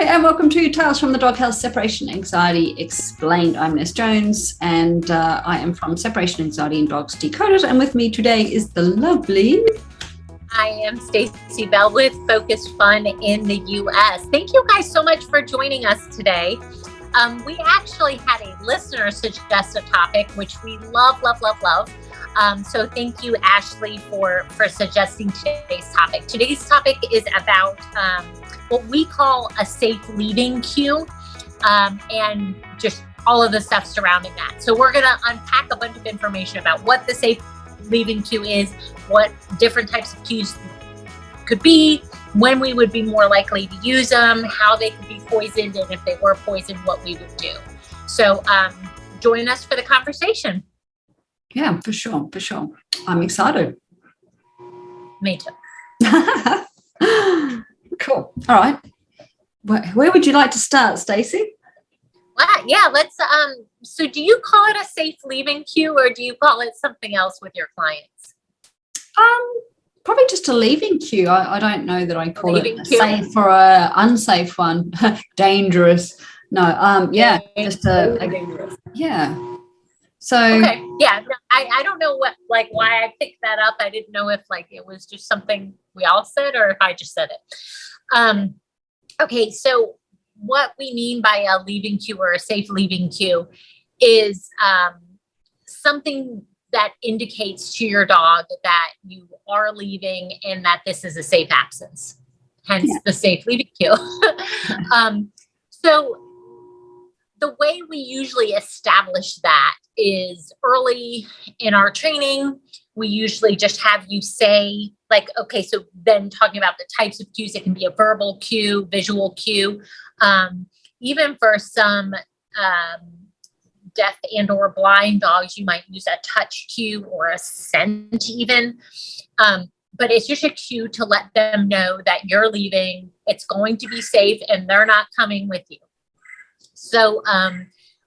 and welcome to Tales from the Doghouse, Separation Anxiety Explained. I'm Ness Jones, and I am from Separation Anxiety and Dogs Decoded, and with me today is the lovely... I am Stacey Bell with Focus Fun in the U.S. Thank you guys so much for joining us today. We actually had a listener suggest a topic, which we love. So thank you, Ashley, for suggesting today's topic. Today's topic is about what we call a safe leaving cue, and just all of the stuff surrounding that. So we're going to unpack a bunch of information about what the safe leaving cue is, what different types of cues could be, when we would be more likely to use them, how they could be poisoned, and if they were poisoned, what we would do. So join us for the conversation. Yeah, for sure. I'm excited. Me too. Cool. All right. Where would you like to start, Stacey? Well, yeah, let's. So do you call it a safe leaving cue, or do you call it something else with your clients? Probably just a leaving cue. I don't know that I call it a cue. safe or a unsafe one. Dangerous. No. Yeah. Just dangerous. Yeah. So. Okay. Yeah. No, I don't know why I picked that up. I didn't know if it was just something we all said or if I just said it. Okay. So what we mean by a leaving cue or a safe leaving cue is something that indicates to your dog that you are leaving and that this is a safe absence, hence the safe leaving cue. So the way we usually establish that is early in our training. We usually just have you say, okay, so then talking about the types of cues, it can be a verbal cue, visual cue, even for some deaf and or blind dogs, you might use a touch cue or a scent even. But it's just a cue to let them know that you're leaving, it's going to be safe, and they're not coming with you. So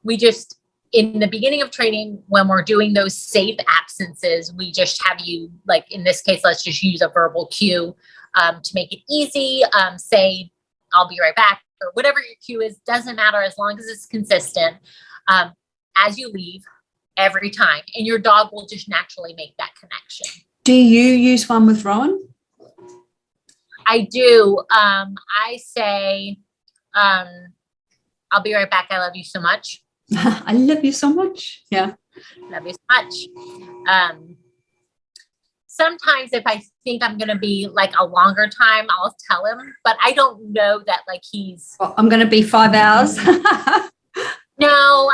we just, in the beginning of training, when we're doing those safe absences, we just have you, in this case, let's just use a verbal cue to make it easy. Say, I'll be right back, or whatever your cue is, doesn't matter as long as it's consistent. As you leave every time, and your dog will just naturally make that connection. Do you use one with Rowan? I do. I say, I'll be right back. I love you so much. I love you so much. Yeah. Love you so much. Sometimes if I think I'm going to be a longer time, I'll tell him, but I don't know that he's... Well, I'm going to be 5 hours. No,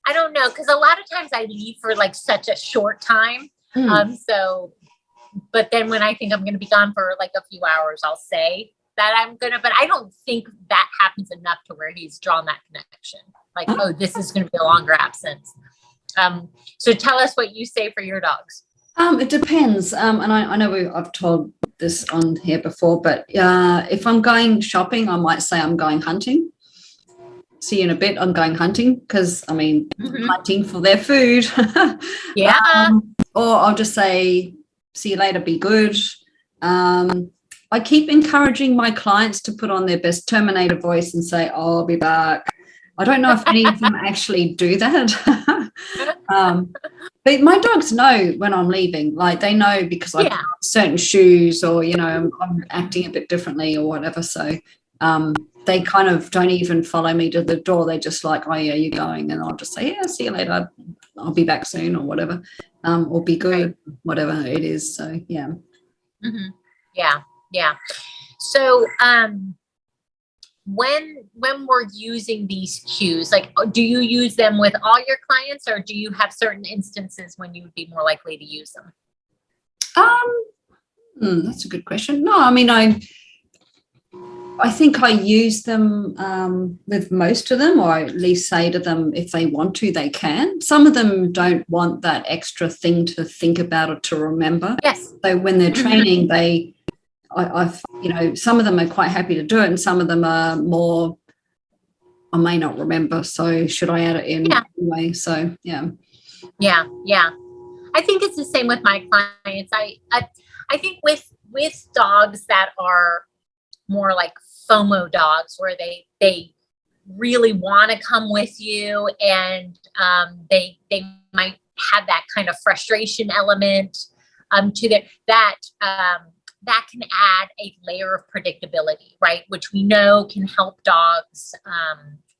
I don't know. Cause a lot of times I leave for such a short time. So, but then when I think I'm going to be gone for a few hours, I'll say that I'm going to, but I don't think that happens enough to where he's drawn that connection. Oh, this is going to be a longer absence. So tell us what you say for your dogs. It depends. And I know I've told this on here before, but if I'm going shopping, I might say I'm going hunting. See you in a bit. I'm going hunting because, hunting for their food. Yeah. Or I'll just say, see you later, be good. I keep encouraging my clients to put on their best Terminator voice and say, oh, I'll be back. I don't know if any of them actually do that. But my dogs know when I'm leaving. They know because I put on certain shoes or, I'm acting a bit differently or whatever. So they kind of don't even follow me to the door. They're just oh, yeah, you're going. And I'll just say, yeah, see you later. I'll be back soon or whatever. Or be good, whatever it is. So, yeah. Mm-hmm. Yeah. So when we're using these cues, do you use them with all your clients, or do you have certain instances when you would be more likely to use them? That's a good question. No, I think I use them with most of them, or at least say to them if they want to, they can. Some of them don't want that extra thing to think about or to remember. Yes. So when they're training, some of them are quite happy to do it, and some of them are more, I may not remember, so should I add it in anyway? So, yeah. Yeah. I think it's the same with my clients. I think with dogs that are more FOMO dogs where they really want to come with you, and they might have that kind of frustration element to that can add a layer of predictability, right? Which we know can help dogs.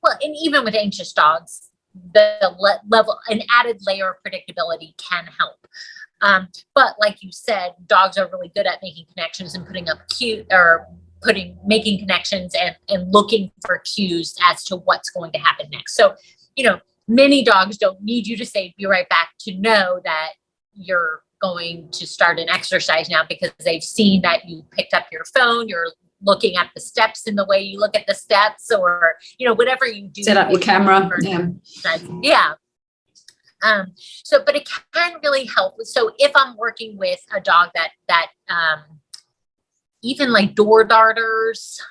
Well, and even with anxious dogs, an added layer of predictability can help. But like you said, dogs are really good at making connections and making connections and looking for cues as to what's going to happen next. So, many dogs don't need you to say, be right back, to know that you're going to start an exercise now, because they've seen that you picked up your phone, you're looking at the steps in the way you look at the steps, or, whatever you do. Set up your camera. Yeah. But it can really help. So if I'm working with a dog that even like door darters,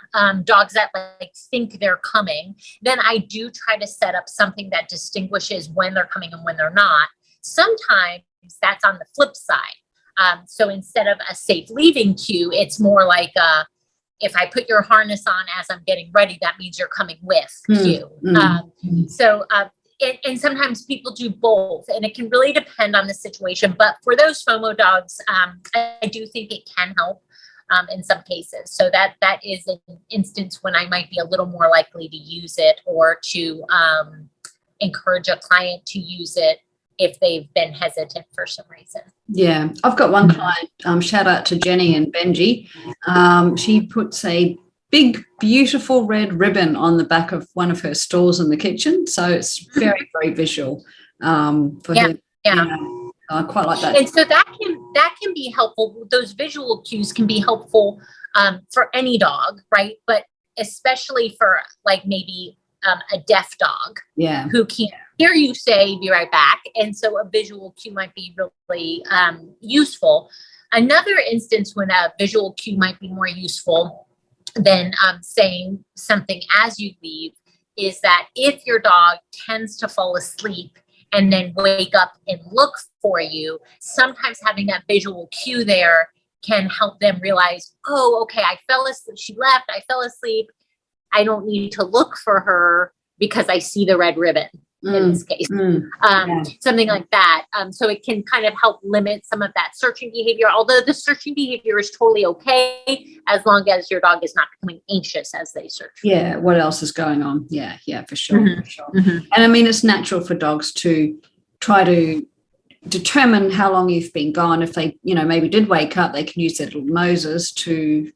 dogs that like think they're coming, then I do try to set up something that distinguishes when they're coming and when they're not. Sometimes that's on the flip side. So instead of a safe leaving cue, it's more like if I put your harness on as I'm getting ready, that means you're coming with cue. And sometimes people do both, and it can really depend on the situation. But for those FOMO dogs, I do think it can help in some cases. So that is an instance when I might be a little more likely to use it, or to encourage a client to use it if they've been hesitant for some reason. Yeah, I've got one client, shout out to Jenny and Benji. She puts a big, beautiful red ribbon on the back of one of her stools in the kitchen. So it's very, very visual for him. Yeah. I quite like that. And so that can be helpful. Those visual cues can be helpful for any dog, right? But especially for like maybe a deaf dog who can't hear you say, be right back. And so a visual cue might be really useful. Another instance when a visual cue might be more useful than saying something as you leave is that if your dog tends to fall asleep and then wake up and look for you, sometimes having that visual cue there can help them realize, oh, okay, I fell asleep. She left. I fell asleep. I don't need to look for her because I see the red ribbon in this case. Something like that. So it can kind of help limit some of that searching behavior, although the searching behavior is totally okay as long as your dog is not becoming anxious as they search. Yeah, what else is going on? Yeah, for sure. For sure. And I mean, it's natural for dogs to try to determine how long you've been gone. If they, maybe did wake up, they can use their little noses to,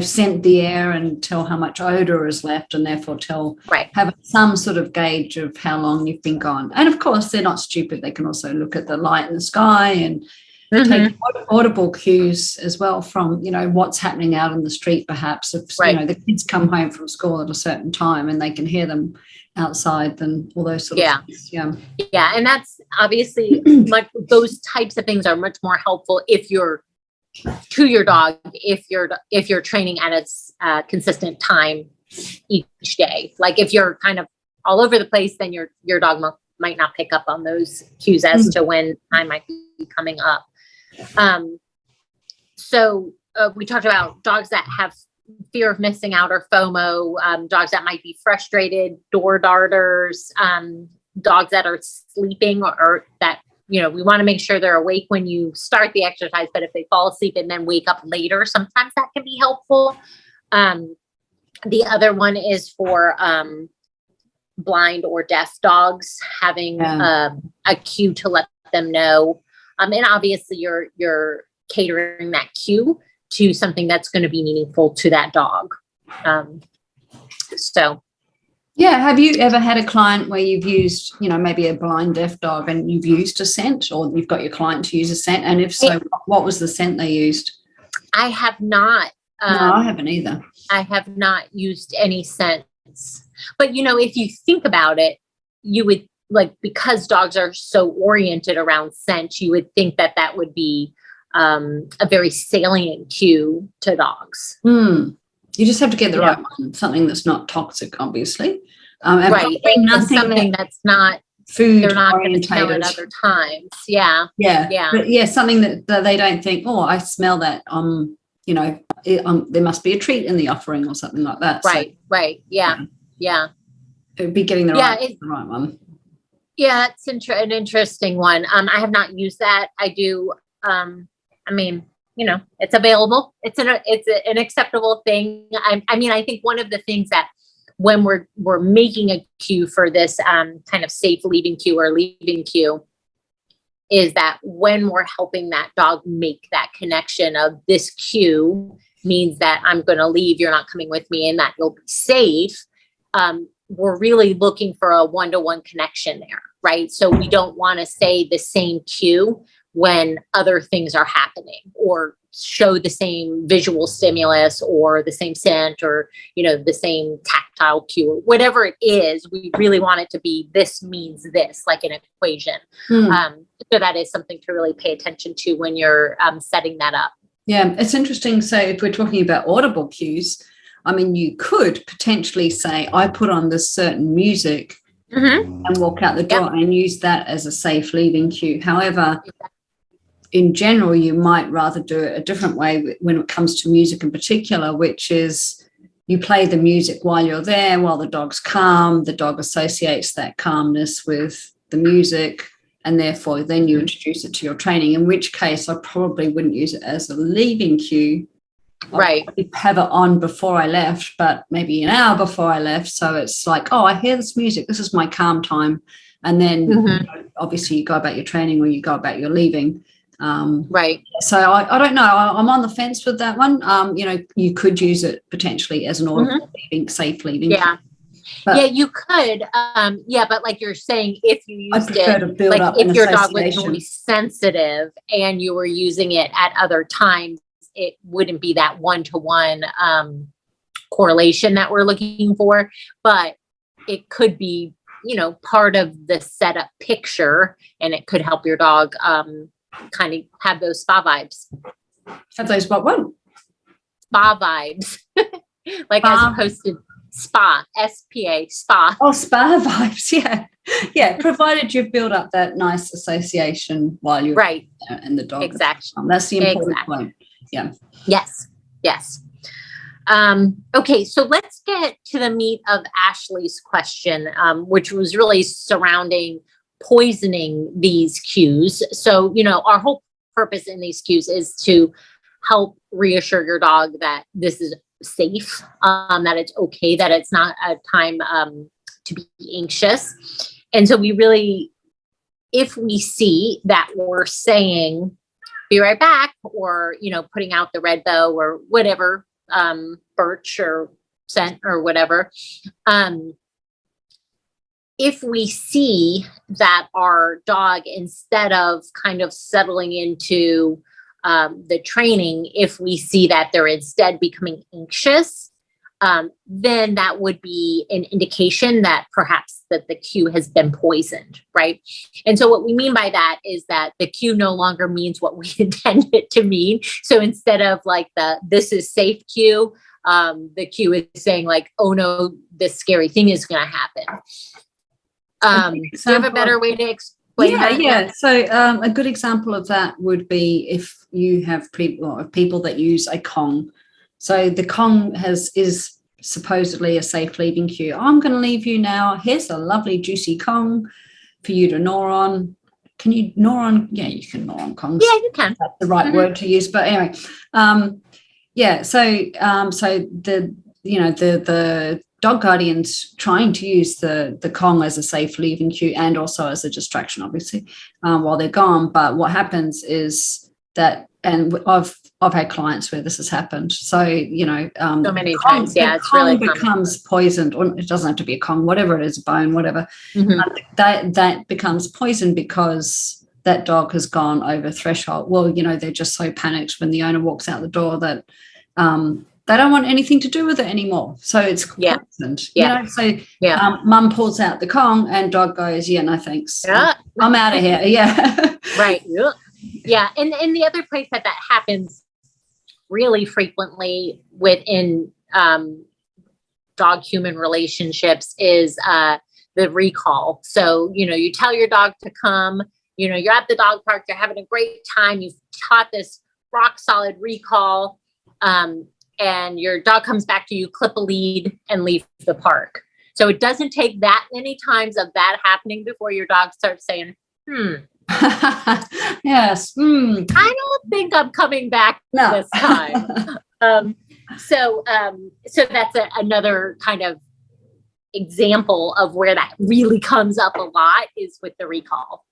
scent the air and tell how much odor is left, and therefore have some sort of gauge of how long you've been gone. And of course, they're not stupid. They can also look at the light in the sky and take audible cues as well from, what's happening out in the street, perhaps. If, the kids come home from school at a certain time and they can hear them outside, and all those sort of things. Yeah. And that's obviously those types of things are much more helpful if you're to your dog, if you're training at a consistent time each day. Like if you're kind of all over the place, then your dog might not pick up on those cues as to when time might be coming up. So we talked about dogs that have fear of missing out or FOMO, dogs that might be frustrated, door darters, dogs that are sleeping or that, we want to make sure they're awake when you start the exercise, but if they fall asleep and then wake up later, sometimes that can be helpful. The other one is for blind or deaf dogs, having a cue to let them know. And obviously you're catering that cue to something that's going to be meaningful to that dog. Have you ever had a client where you've used, maybe a blind deaf dog and you've used a scent, or you've got your client to use a scent? And if so, what was the scent they used? I have not. No, I haven't either. I have not used any scents. But, if you think about it, you would because dogs are so oriented around scent, you would think that would be a very salient cue to dogs. You just have to get the right one, something that's not toxic, obviously. And something that's not food. They're not going to smell at other times. Yeah. But something that they don't think, oh, I smell that. there must be a treat in the offering or something like that. Right. Yeah. It would be getting the right one. Yeah, it's an interesting one. I have not used that. I do. It's available. It's an acceptable thing. I think one of the things that when we're making a cue for this kind of safe leaving cue or leaving cue is that when we're helping that dog make that connection of this cue means that I'm going to leave, you're not coming with me, and that you'll be safe. We're really looking for a one-to-one connection there, right? So we don't want to say the same cue when other things are happening or show the same visual stimulus or the same scent or, the same tactile cue or whatever it is. We really want it to be, this means this, like an equation. So that is something to really pay attention to when you're setting that up. Yeah, it's interesting. So if we're talking about audible cues, you could potentially say, I put on this certain music and walk out the door and use that as a safe leaving cue. However, in general, you might rather do it a different way when it comes to music in particular, which is you play the music while you're there, while the dog's calm. The dog associates that calmness with the music, and therefore then you introduce it to your training, in which case I probably wouldn't use it as a leaving cue. Right. I'd have it on before I left, but maybe an hour before I left. So it's like, I hear this music. This is my calm time. And then obviously you go about your training or you go about your leaving. Right. So I don't know. I'm on the fence with that one. You could use it potentially as an audible safe leaving. Yeah. But you could. But like you're saying, if you used it, to build up if your dog was really sensitive and you were using it at other times, it wouldn't be that one-to-one correlation that we're looking for, but it could be, part of the setup picture, and it could help your dog kind of have those spa vibes. Have those what? Spa vibes. Like as opposed to spa, S-P-A, spa. Oh, spa vibes, yeah. Yeah, provided you've built up that nice association while you're right. And the dog. Exactly. That's the important point. Yeah. Yes. Okay, so let's get to the meat of Ashley's question, which was really surrounding poisoning these cues. So, our whole purpose in these cues is to help reassure your dog that this is safe, that it's okay, that it's not a time to be anxious. And so we really, if we see that we're saying, be right back, or, putting out the red bow or whatever, birch or scent or whatever. If we see that our dog, instead of kind of settling into the training, if we see that they're instead becoming anxious, then that would be an indication that perhaps that the cue has been poisoned, right? And so what we mean by that is that the cue no longer means what we intended it to mean. So instead of like this is safe cue, the cue is saying like, oh no, this scary thing is going to happen. Do you have a better way to explain that? Yeah. So a good example of that would be if you have people that use a Kong. So the Kong is supposedly a safe leaving cue. I'm going to leave you now. Here's a lovely juicy Kong for you to gnaw on. Can you gnaw on? Yeah, you can gnaw on Kongs. Yeah, you can. That's the right word to use. But anyway, So the dog guardian's trying to use the Kong as a safe leaving cue and also as a distraction, obviously, while they're gone. But what happens is that, and I've had clients where this has happened. So, so many times, it's really becomes poisoned, or it doesn't have to be a Kong, whatever it is, a bone, whatever. That becomes poisoned because that dog has gone over threshold. Well, they're just so panicked when the owner walks out the door that they don't want anything to do with it anymore. So it's poisoned. Mum pulls out the Kong and dog goes, yeah, no thanks. Yeah. I'm out of here. Yeah. Right. Yeah. And the other place that happens really frequently within dog-human relationships is the recall. So, you tell your dog to come, you're at the dog park, they're having a great time. You've taught this rock solid recall. and your dog comes back to you, clip a lead and leave the park. So it doesn't take that many times of that happening before your dog starts saying, yes. I don't think I'm coming back this time. So that's another kind of example of where that really comes up a lot is with the recall,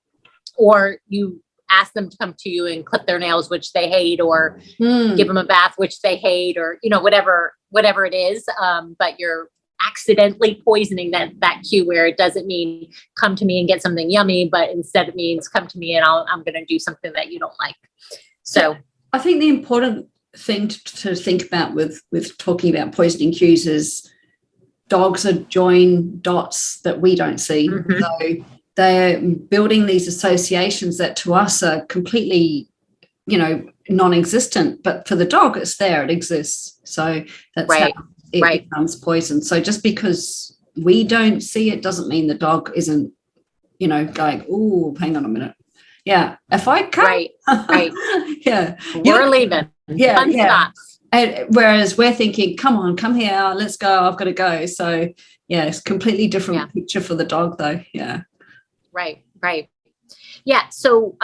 or you ask them to come to you and clip their nails, which they hate, or give them a bath, which they hate, or, whatever it is. But you're accidentally poisoning that cue, where it doesn't mean come to me and get something yummy, but instead it means come to me and I'm going to do something that you don't like. So I think the important thing to think about with talking about poisoning cues is dogs are join dots that we don't see. So they're building these associations that to us are completely, non-existent, but for the dog it's there, it exists. So that's how it becomes poison. So just because we don't see it doesn't mean the dog isn't, going, oh, hang on a minute. Yeah. If I come. Right. Yeah. We're leaving. Yeah. Fun stops. And whereas we're thinking, come here, let's go. I've got to go. So yeah, it's completely different picture for the dog though. Yeah. Right. Yeah. So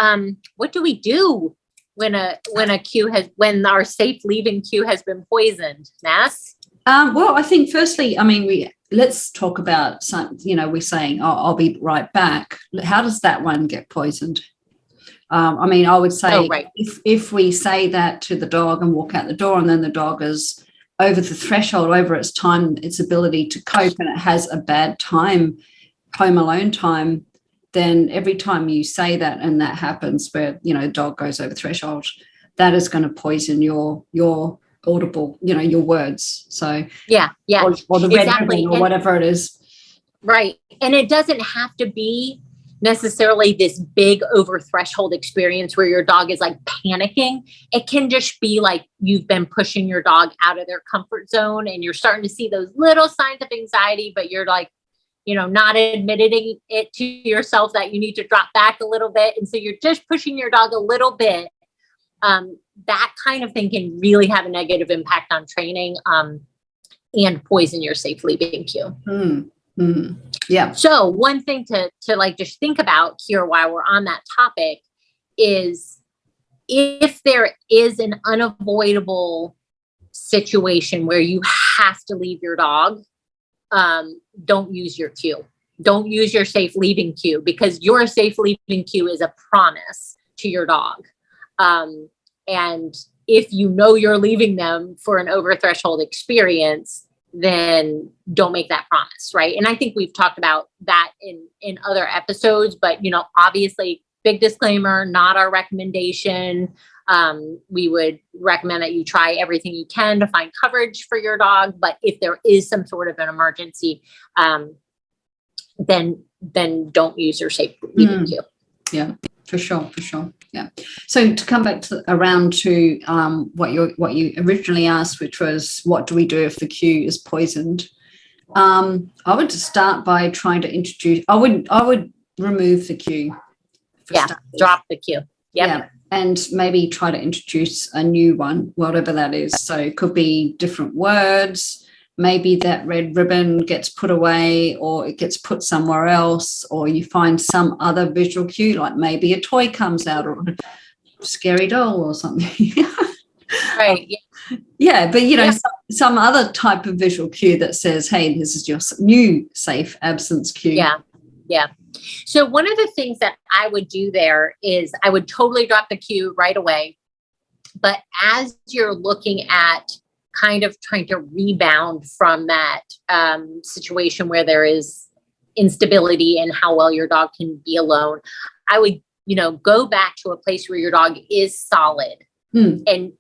what do we do when our safe leaving cue has been poisoned, Ness? Well, I think firstly, let's talk about some, we're saying, I'll be right back. How does that one get poisoned? I would say if we say that to the dog and walk out the door, and then the dog is over the threshold, over its time, its ability to cope, and it has a bad time, home alone time, then every time you say that and that happens where, dog goes over threshold, that is going to poison your audible, your words. So yeah. Or the red ribbon or whatever it is. Right. And it doesn't have to be necessarily this big over threshold experience where your dog is like panicking. It can just be like you've been pushing your dog out of their comfort zone and you're starting to see those little signs of anxiety, but you're like, not admitting it to yourself that you need to drop back a little bit. And so you're just pushing your dog a little bit. That kind of thing can really have a negative impact on training and poison your safe leaving cue. Yeah. So one thing to like just think about here while we're on that topic is if there is an unavoidable situation where you have to leave your dog, don't use your cue. Don't use your safe leaving cue, because your safe leaving cue is a promise to your dog. And if you're leaving them for an over threshold experience, then don't make that promise, right? And I think we've talked about that in other episodes, but obviously, big disclaimer, not our recommendation. We would recommend that you try everything you can to find coverage for your dog, but if there is some sort of an emergency, then don't use your safe leaving cue. Yeah, for sure. Yeah. So to come back around to what you originally asked, which was what do we do if the cue is poisoned? I would start by trying to introduce. I would remove the cue. Drop the cue. Yep. Yeah, and maybe try to introduce a new one, whatever that is. So it could be different words. Maybe that red ribbon gets put away, or it gets put somewhere else, or you find some other visual cue, like maybe a toy comes out or a scary doll or something. Right. Yeah, but some other type of visual cue that says, hey, this is your new safe absence cue. Yeah. So one of the things that I would do there is I would totally drop the cue right away. But as you're looking at kind of trying to rebound from that situation where there is instability in how well your dog can be alone, I would, go back to a place where your dog is solid and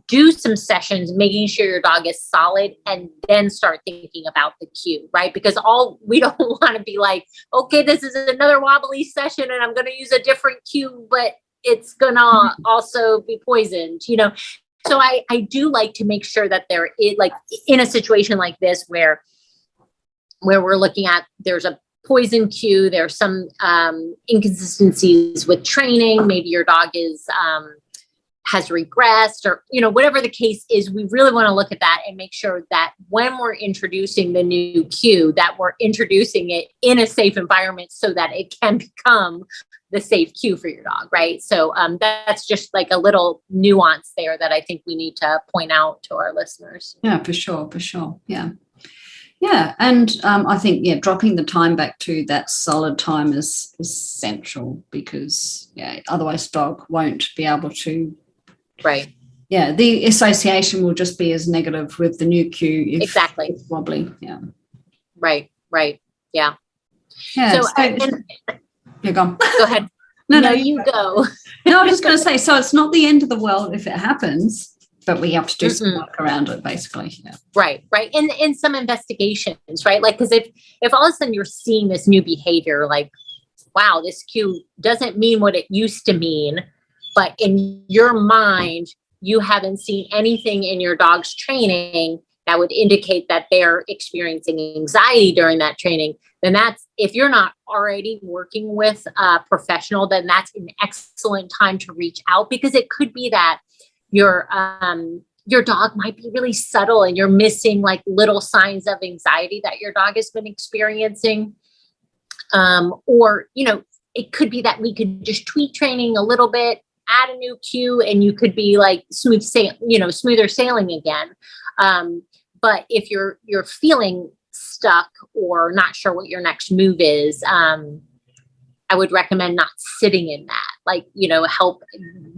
do some sessions, making sure your dog is solid, and then start thinking about the cue, right? Because we don't want to be like, okay, this is another wobbly session and I'm going to use a different cue, but it's going to also be poisoned, So I do like to make sure that there is, like in a situation like this where we're looking at, there's a poison cue, there's some inconsistencies with training. Maybe your dog is has regressed or, whatever the case is, we really want to look at that and make sure that when we're introducing the new cue, that we're introducing it in a safe environment so that it can become the safe cue for your dog, right? So that's just like a little nuance there that I think we need to point out to our listeners. Yeah, for sure. Yeah. Yeah. And I think, dropping the time back to that solid time is essential because, otherwise dog won't be able to. Right. Yeah. The association will just be as negative with the new cue. Exactly. It's wobbly. Yeah. Right. Yeah. Yeah. So you're gone. Go ahead. No, you go. No, I was just going to say, so it's not the end of the world if it happens, but we have to do some work around it, basically. Yeah. Right. And some investigations, right? Like, because if all of a sudden you're seeing this new behavior, like, wow, this cue doesn't mean what it used to mean, but in your mind, you haven't seen anything in your dog's training that would indicate that they're experiencing anxiety during that training, then if you're not already working with a professional, then that's an excellent time to reach out, because it could be that your dog might be really subtle and you're missing like little signs of anxiety that your dog has been experiencing. Or, it could be that we could just tweak training a little bit, add a new cue, and you could be like smoother sailing again. But if you're feeling stuck or not sure what your next move is, I would recommend not sitting in that, like, help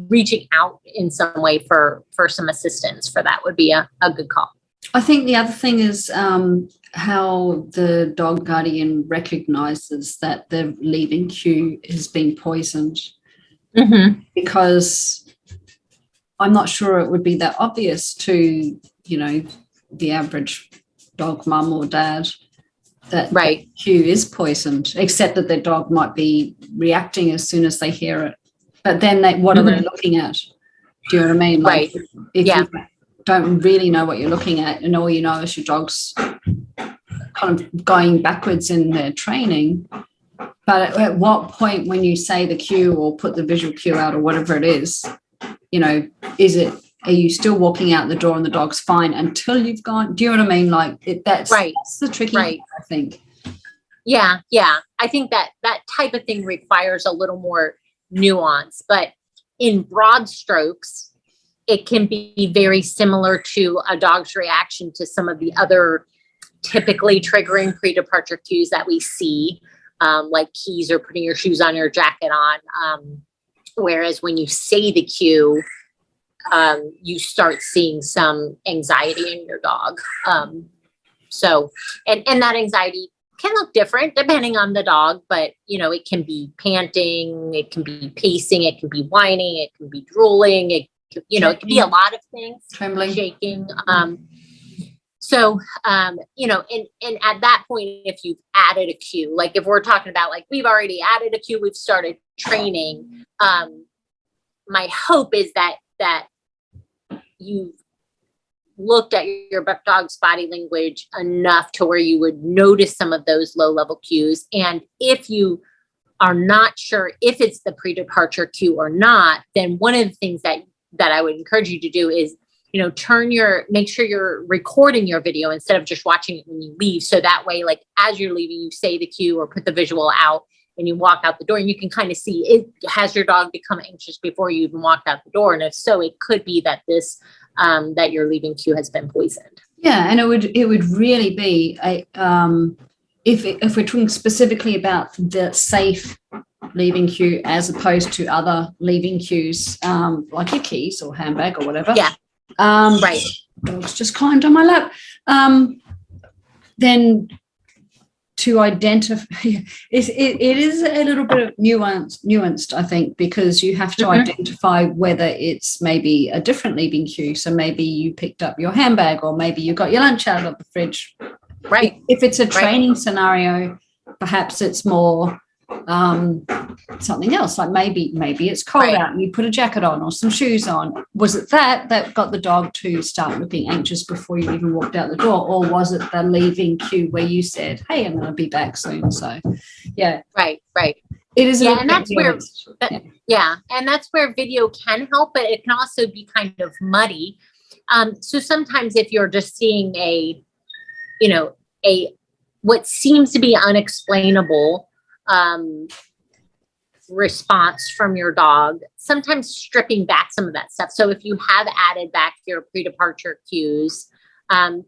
reaching out in some way for some assistance for that would be a good call. I think the other thing is how the dog guardian recognizes that the leaving cue has been poisoned, because I'm not sure it would be that obvious to, the average dog mum or dad that the cue is poisoned, except that their dog might be reacting as soon as they hear it. But then what are they looking at? Do you know what I mean? Like, if you don't really know what you're looking at and all you know is your dog's kind of going backwards in their training, but at what point when you say the cue or put the visual cue out or whatever it is, are you still walking out the door and the dog's fine until you've gone? Do you know what I mean? Like that's the tricky part, I think. Yeah. I think that type of thing requires a little more nuance, but in broad strokes, it can be very similar to a dog's reaction to some of the other typically triggering pre-departure cues that we see, like keys or putting your shoes on, your jacket on. Whereas when you say the cue, you start seeing some anxiety in your dog. So that anxiety can look different depending on the dog, but it can be panting, it can be pacing, it can be whining, it can be drooling, it can be a lot of things, trembling, shaking. So, and at that point, if you've added a cue, like if we're talking about like, we've already added a cue, we've started training. My hope is that you've looked at your dog's body language enough to where you would notice some of those low level cues. And if you are not sure if it's the pre-departure cue or not, then one of the things that I would encourage you to do is, make sure you're recording your video instead of just watching it when you leave. So that way, like as you're leaving, you say the cue or put the visual out and you walk out the door, and you can kind of see it. Has your dog become anxious before you even walked out the door? And if so, it could be that this, that your leaving cue has been poisoned. Yeah. And it would really be if we're talking specifically about the safe leaving cue as opposed to other leaving cues, like your keys or handbag or whatever. Yeah. Dog's just climbed on my lap. Then to identify, it is a little bit of nuanced, I think, because you have to identify whether it's maybe a different leaving cue. So maybe you picked up your handbag, or maybe you got your lunch out of the fridge. Right. If it's a training scenario, perhaps it's more something else, like maybe it's cold out and you put a jacket on or some shoes on. Was it that got the dog to start looking anxious before you even walked out the door, or was it the leaving cue where you said, hey, I'm going to be back soon? So right. It is. Yeah, and that's where, and that's where video can help, but it can also be kind of muddy. So sometimes if you're just seeing what seems to be unexplainable response from your dog, sometimes stripping back some of that stuff. So if you have added back your pre-departure cues,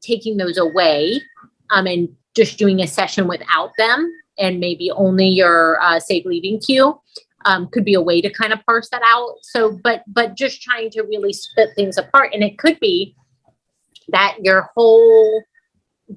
taking those away, and just doing a session without them, and maybe only your safe leaving cue, could be a way to kind of parse that out. So, but just trying to really split things apart. And it could be that your whole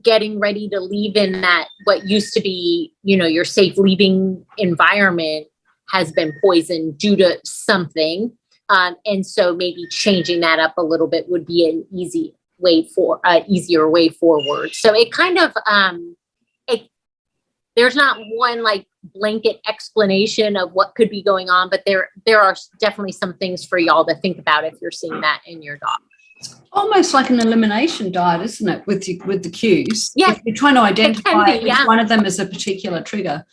getting ready to leave in that, what used to be, your safe leaving environment has been poisoned due to something. And so maybe changing that up a little bit would be an easier way forward. So it kind of, there's not one like blanket explanation of what could be going on, but there are definitely some things for y'all to think about if you're seeing that in your dog. It's almost like an elimination diet, isn't it? With the cues. Yeah. If you're trying to identify which one of them is a particular trigger.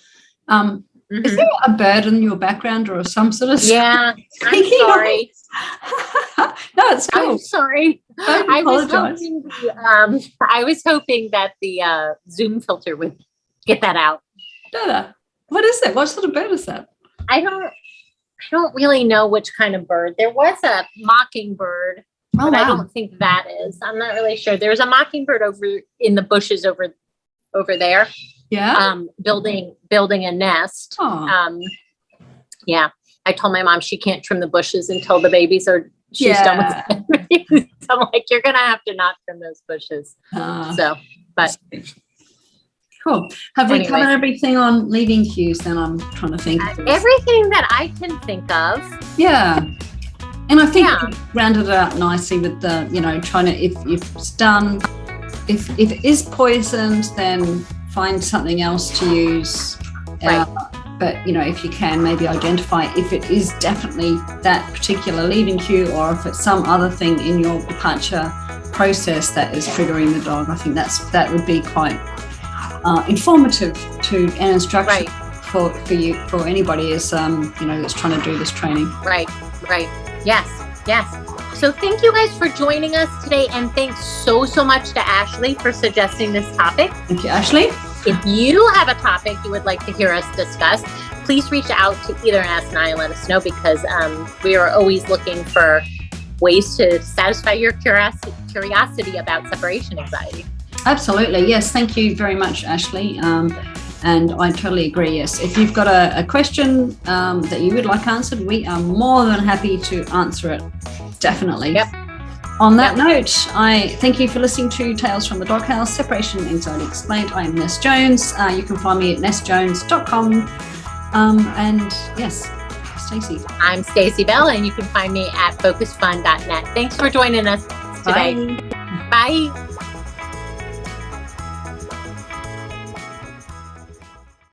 Is there a bird in your background or some sort of? Yeah, I'm sorry. No, it's cool. I'm sorry. I was hoping that the Zoom filter would get that out. No. What is it? What sort of bird is that? I don't really know which kind of bird. There was a mockingbird, but I don't think that is. I'm not really sure. There's a mockingbird over in the bushes over there. Yeah. Building a nest. Yeah. I told my mom she can't trim the bushes until the babies she's done with it. So I'm like, you're gonna have to not trim those bushes. But cool. Have we covered everything on leaving cues? Then I'm trying to think. Everything that I can think of. Yeah. And I think we rounded it out nicely with the, trying to, if it's done, if it is poisoned, then find something else to use. Right. But, if you can, maybe identify if it is definitely that particular leaving cue or if it's some other thing in your departure process that is triggering the dog. I think that would be quite informative and instructive for anybody that's trying to do this training. Right. Yes. So thank you guys for joining us today, and thanks so much to Ashley for suggesting this topic. Thank you, Ashley. If you have a topic you would like to hear us discuss, please reach out to either Ask and I and let us know, because we are always looking for ways to satisfy your curiosity about separation anxiety. Absolutely. Yes. Thank you very much, Ashley. And I totally agree. Yes. If you've got a question that you would like answered, we are more than happy to answer it. Definitely. Yep. On that note, I thank you for listening to Tales from the Doghouse, Separation Anxiety Explained. I'm Ness Jones. You can find me at nessjones.com. And yes, Stacey. I'm Stacey Bell, and you can find me at focusfun.net. Thanks for joining us today. Bye. Bye.